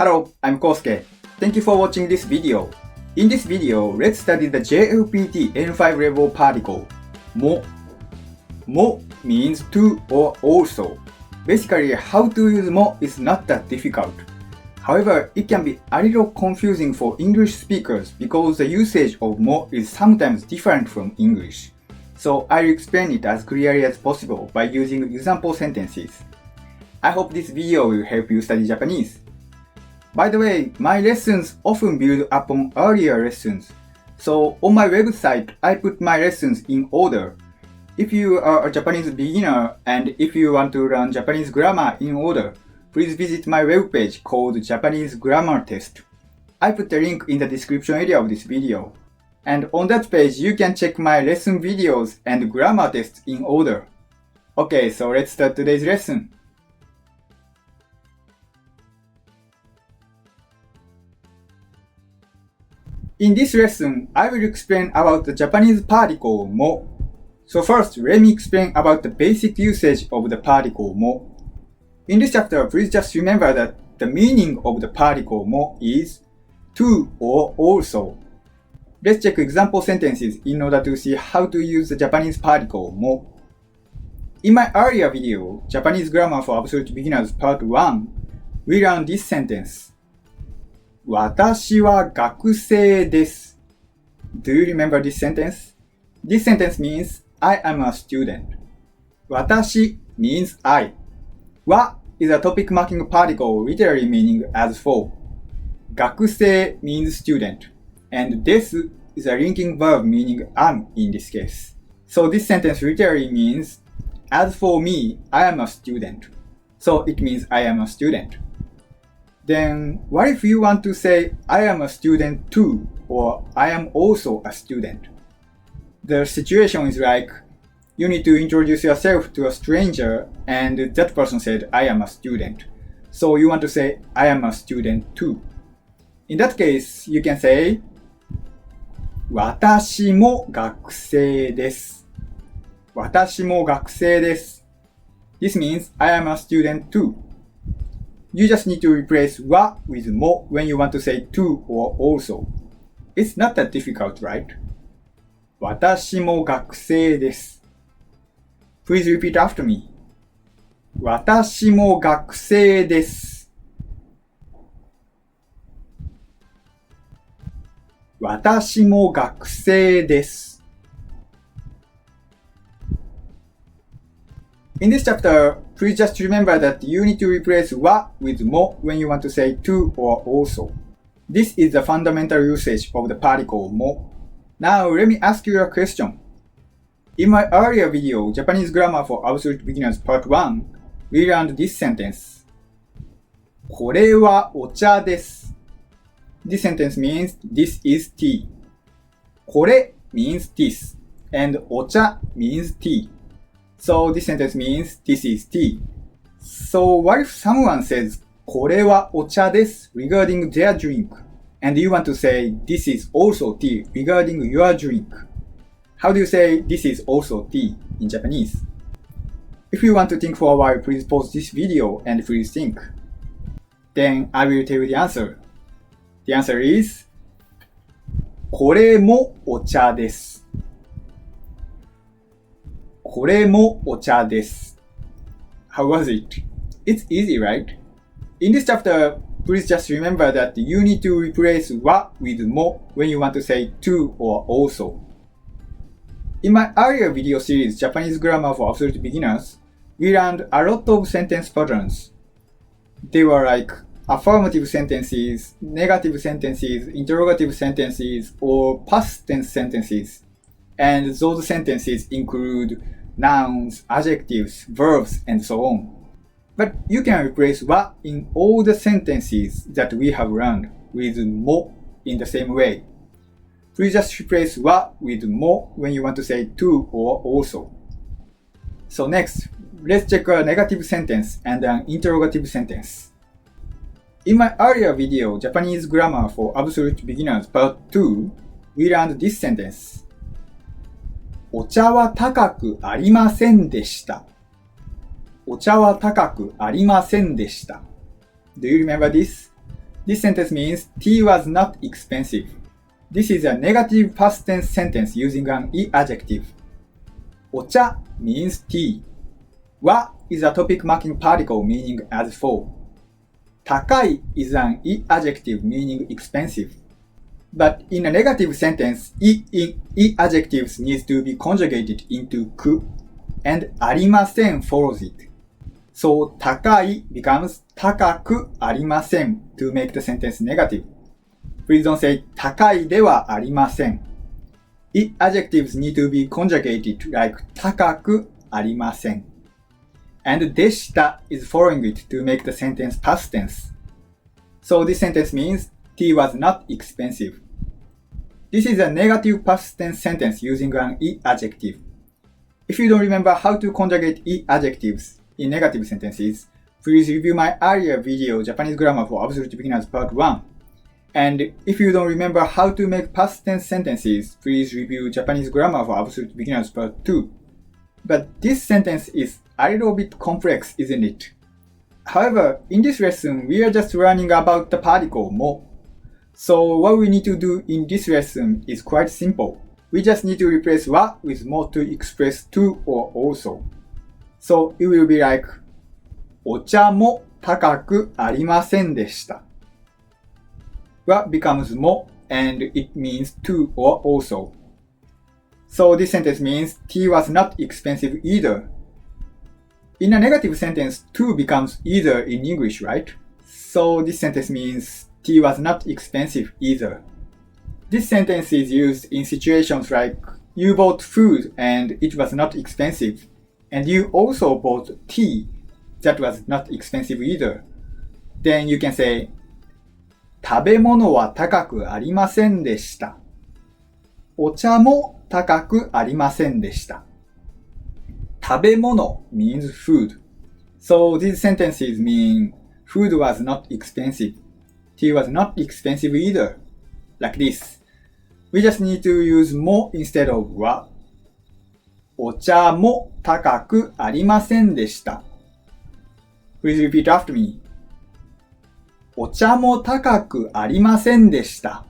Hello, I'm Kosuke. Thank you for watching this video. In this video, let's study the JLPT N5 level particle, mo. Mo means to or also. Basically, how to use mo is not that difficult. However, it can be a little confusing for English speakers because the usage of mo is sometimes different from English. So I'll explain it as clearly as possible by using example sentences. I hope this video will help you study Japanese. By the way, my lessons often build upon earlier lessons. So on my website, I put my lessons in order. If you are a Japanese beginner and if you want to learn Japanese grammar in order, please visit my webpage called Japanese Grammar Test. I put the link in the description area of this video. And on that page, you can check my lesson videos and grammar tests in order. Okay, so let's start today's lesson. In this lesson, I will explain about the Japanese particle mo. So first, let me explain about the basic usage of the particle mo. In this chapter, please just remember that the meaning of the particle mo is to or also. Let's check example sentences in order to see how to use the Japanese particle mo. In my earlier video, Japanese Grammar for Absolute Beginners Part 1, we learned this sentence. 私は学生です。Do you remember this sentence? This sentence means I am a student. 私 means I. は is a topic marking particle literally meaning as for. 学生 means student. And です is a linking verb meaning am in this case. So this sentence literally means as for me, I am a student. So it means I am a student. Then what if you want to say I am a student too or I am also a student? The situation is like you need to introduce yourself to a stranger and that person said I am a student. So you want to say I am a student too. In that case, you can say 私も学生です。私も学生です。This means I am a student too. You just need to replace は with も when you want to say to or also. It's not that difficult, right? 私も学生です。Please repeat after me. 私も学生です。私も学生です。In this chapter, please just remember that you need to replace は with も when you want to say to or also. This is the fundamental usage of the particle も. Now, let me ask you a question. In my earlier video, Japanese Grammar for Absolute Beginners Part 1, we learned this sentence. これはお茶です。This sentence means this is tea. これ means this, and お茶 means tea.So this sentence means this is tea. So what if someone says これはお茶です regarding their drink and you want to say this is also tea regarding your drink? How do you say this is also tea in Japanese? If you want to think for a while, please pause this video and please think. Then I will tell you the answer. The answer is これもお茶です。これもお茶です。How was it? It's easy, right? In this chapter, please just remember that you need to replace は with も when you want to say to or also. In my earlier video series, Japanese Grammar for Absolute Beginners, we learned a lot of sentence patterns. They were like affirmative sentences, negative sentences, interrogative sentences, or past tense sentences. And those sentences include nouns, adjectives, verbs, and so on. But you can replace は in all the sentences that we have learned with も in the same way. Please just replace は with も when you want to say to or also. So next, let's check a negative sentence and an interrogative sentence. In my earlier video, Japanese Grammar for Absolute Beginners Part 2, we learned this sentence. お茶は高くありませんでした。お茶は高くありませんでした。Do you remember this? This sentence means tea was not expensive. This is a negative past tense sentence using an e adjective. お茶 means tea. は is a topic marking particle meaning as for. 高い is an e adjective meaning expensive. But in a negative sentence, e in e adjectives needs to be conjugated into く and ありません follows it. So 高い becomes 高くありません to make the sentence negative. Please don't say 高いではありません. E adjectives need to be conjugated like 高くありません. And でした is following it to make the sentence past tense. So this sentence means tea was not expensive. This is a negative past tense sentence using an e adjective. If you don't remember how to conjugate e adjectives in negative sentences, please review my earlier video Japanese Grammar for Absolute Beginners Part 1. And if you don't remember how to make past tense sentences, please review Japanese Grammar for Absolute Beginners Part 2. But this sentence is a little bit complex, isn't it? However, in this lesson, we are just learning about the particle も. So what we need to do in this lesson is quite simple. We just need to replace は with も to express to or also. So it will be like お茶も高くありませんでした。は becomes も and it means to or also. So this sentence means tea was not expensive either. In a negative sentence, to becomes either in English, right? So this sentence means tea was not expensive either. This sentence is used in situations like you bought food and it was not expensive, and you also bought tea that was not expensive either. Then you can say 食べ物は高くありませんでした。お茶も高くありませんでした。食べ物 means food. So these sentences mean food was not expensive. Tea was not expensive either. Like this. We just need to use も instead of は。お茶も高くありませんでした。Please repeat after me. お茶も高くありませんでした。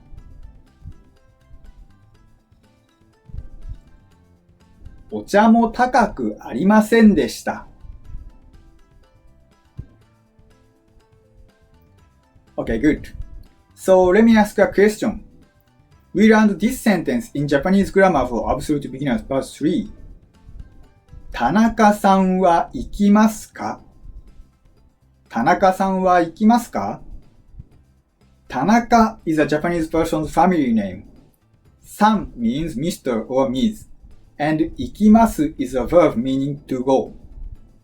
お茶も高くありませんでした。Okay, good. So let me ask a question. We learned this sentence in Japanese Grammar for Absolute Beginners Part 3. 田中さんは行きますか？田中さんは行きますか？ Tanaka is a Japanese person's family name. San means Mr. or Ms. And 行きます is a verb meaning to go.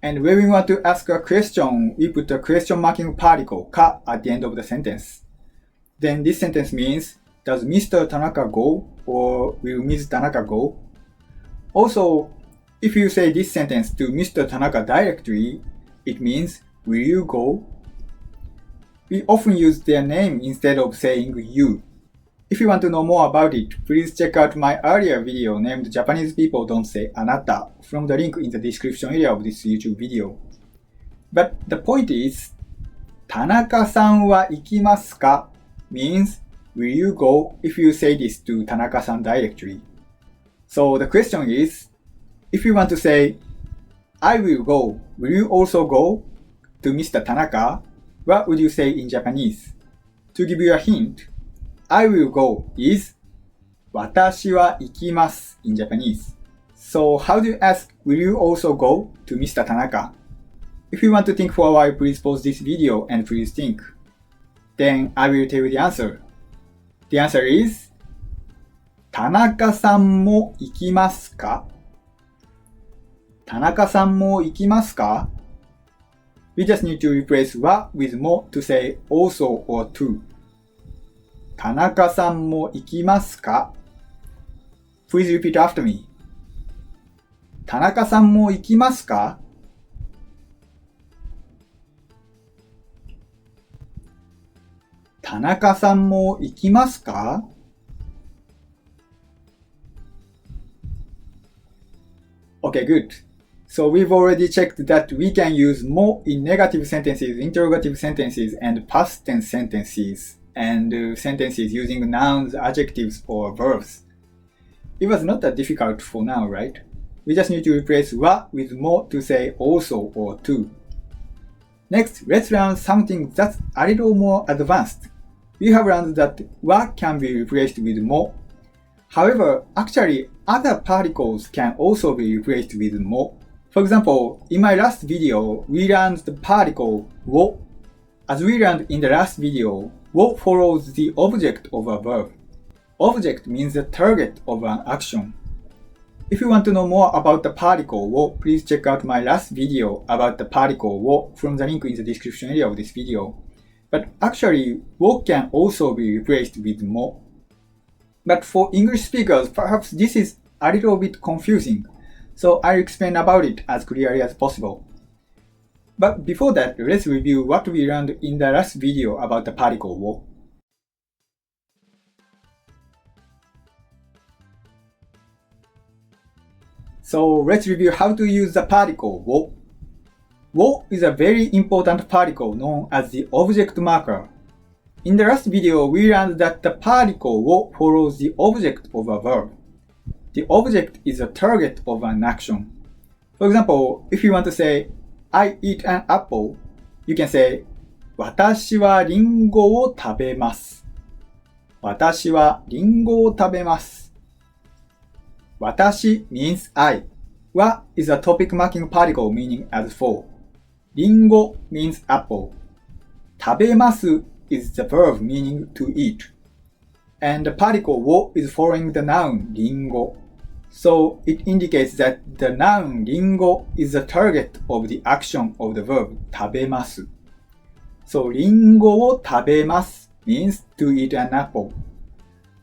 And when we want to ask a question, we put a question marking particle か at the end of the sentence. Then this sentence means, does Mr. Tanaka go or will Ms. Tanaka go? Also, if you say this sentence to Mr. Tanaka directly, it means, will you go? We often use their name instead of saying you. If you want to know more about it, please check out my earlier video named Japanese People Don't Say ANATA from the link in the description area of this YouTube video. But the point is, 田中さんは行きますか means, will you go if you say this to Tanaka-san directly? So the question is, if you want to say, I will go, will you also go to Mr. Tanaka? What would you say in Japanese? To give you a hint, I will go is 私は行きます in Japanese. So how do you ask, will you also go to Mr. Tanaka? If you want to think for a while, please pause this video and please think. Then I will tell you the answer. The answer is 田中さんも行きますか？田中さんも行きますか？ We just need to replace は with も to say also or to. 田中さんも行きますか？ Please repeat after me. 田中さんも行きますか？田中さんも行きますか？ Okay, good. So we've already checked that we can use mo in negative sentences, interrogative sentences, and past tense sentences, and sentences using nouns, adjectives, or verbs. It was not that difficult for now, right? We just need to replace wa with mo to say also or to. Next, let's learn something that's a little more advanced. We have learned that wa can be replaced with mo. However, actually, other particles can also be replaced with mo. For example, in my last video, we learned the particle wo. As we learned in the last video, wo follows the object of a verb. Object means the target of an action. If you want to know more about the particle wo, please check out my last video about the particle wo from the link in the description area of this video. But actually, wo can also be replaced with mo. But for English speakers, perhaps this is a little bit confusing, so I'll explain about it as clearly as possible. But before that, let's review what we learned in the last video about the particle wo. So let's review how to use the particle wo. Wo is a very important particle known as the object marker. In the last video, we learned that the particle wo follows the object of a verb. The object is a target of an action. For example, if you want to say, I eat an apple, you can say, 私はリンゴを食べます。私はリンゴを食べます。私 means I. は is a topic marking particle meaning as for. リンゴ means apple. 食べます is the verb meaning to eat. And the particle wo is following the noun リンゴ. So it indicates that the noun リンゴ is the target of the action of the verb 食べます. So リンゴを食べます means to eat an apple.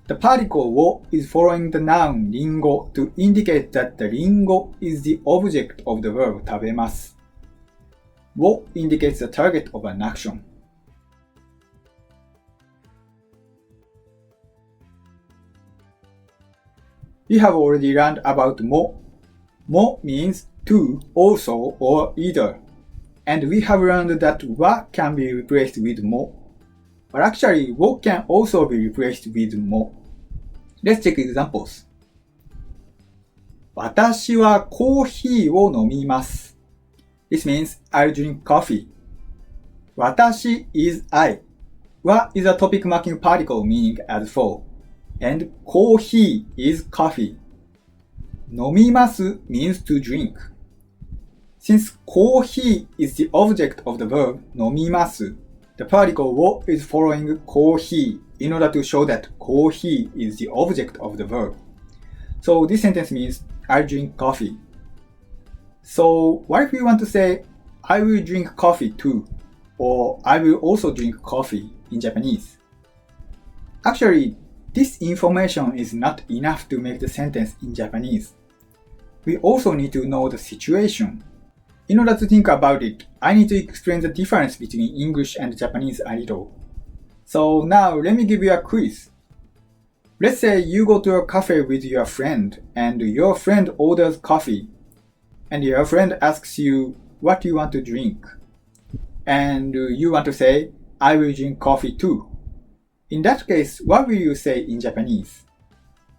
The particle wo is following the noun リンゴ to indicate that the リンゴ is the object of the verb 食べます. Wo indicates the target of an action. We have already learned about mo. Mo means to, also, or either. And we have learned that wa can be replaced with mo. But actually, wo can also be replaced with mo. Let's check examples. 私はコーヒーを飲みます. This means I'll drink coffee. 私 is I. Wa is a topic marking particle meaning as for. And コーヒー is coffee. 飲みます means to drink. Since コーヒー is the object of the verb 飲みます, the particle wo is following コーヒー in order to show that コーヒー is the object of the verb. So this sentence means I'll drink coffee. So what if we want to say I will drink coffee too, or I will also drink coffee in Japanese? Actually, this information is not enough to make the sentence in Japanese. We also need to know the situation. In order to think about it, I need to explain the difference between English and Japanese a little. So now let me give you a quiz. Let's say you go to a cafe with your friend and your friend orders coffee, and your friend asks you what you want to drink. And you want to say, I will drink coffee too. In that case, what will you say in Japanese?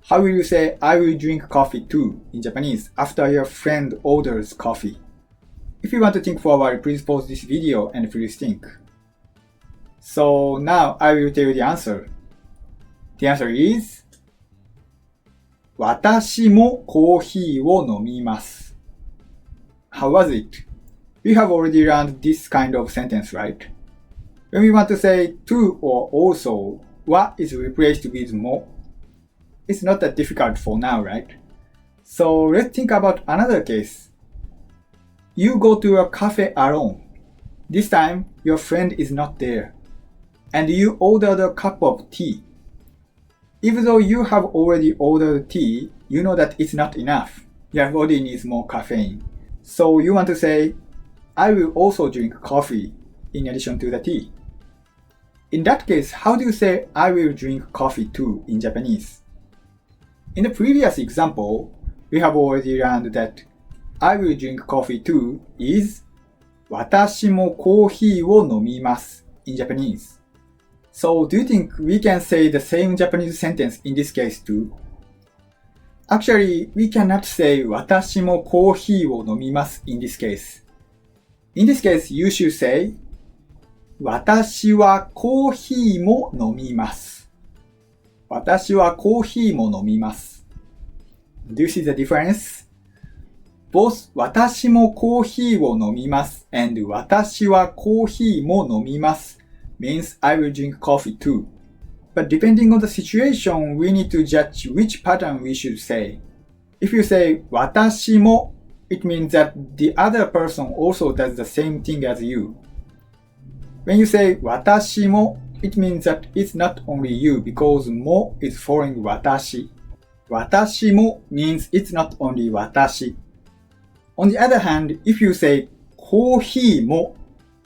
How will you say, I will drink coffee too in Japanese after your friend orders coffee? If you want to think forward, please pause this video and please think. So now I will tell you the answer. The answer is 私もコーヒーを飲みます. How was it? We have already learned this kind of sentence, right? When we want to say to or also, wa is replaced with mo. It's not that difficult for now, right? So let's think about another case. You go to a cafe alone. This time, your friend is not there. And you ordered a cup of tea. Even though you have already ordered tea, you know that it's not enough. Your body needs more caffeine. So you want to say, I will also drink coffee in addition to the tea. In that case, how do you say I will drink coffee too in Japanese? In the previous example, we have already learned that I will drink coffee too is 私もコーヒーを飲みます in Japanese. So do you think we can say the same Japanese sentence in this case too? Actually, we cannot say 私もコーヒーを飲みます in this case. In this case, you should say 私はコーヒーも飲みます。私はコーヒーも飲みます。Do you see the difference? Both 私もコーヒーを飲みます and 私はコーヒーも飲みます means I will drink coffee too. But depending on the situation, we need to judge which pattern we should say. If you say 私も, it means that the other person also does the same thing as you. When you say 私も, it means that it's not only you because も is following 私. 私も means it's not only 私. On the other hand, if you say コーヒーも,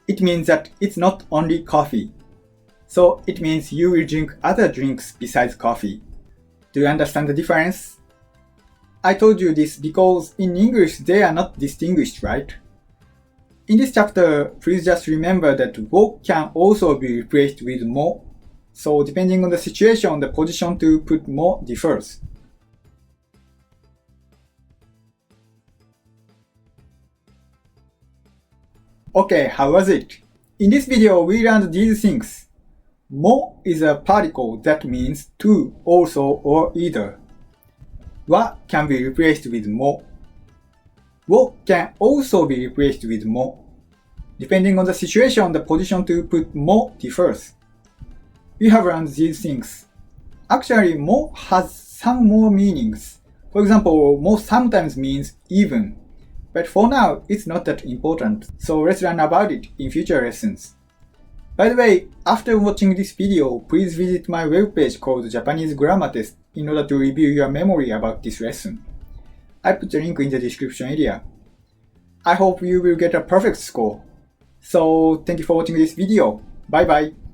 it means that it's not only coffee. So it means you will drink other drinks besides coffee. Do you understand the difference? I told you this because in English they are not distinguished, right? In this chapter, please just remember that を can also be replaced with も. So depending on the situation, the position to put も differs. Okay, how was it? In this video, we learned these things. も is a particle that means to, also, or either. は can be replaced with も. を can also be replaced with も. Depending on the situation, the position to put も differs. We have learned these things. Actually, も has some more meanings. For example, も sometimes means even. But for now, it's not that important, so let's learn about it in future lessons. By the way, after watching this video, please visit my webpage called Japanese Grammar Test in order to review your memory about this lesson. I put the link in the description area. I hope you will get a perfect score. So, thank you for watching this video. Bye bye.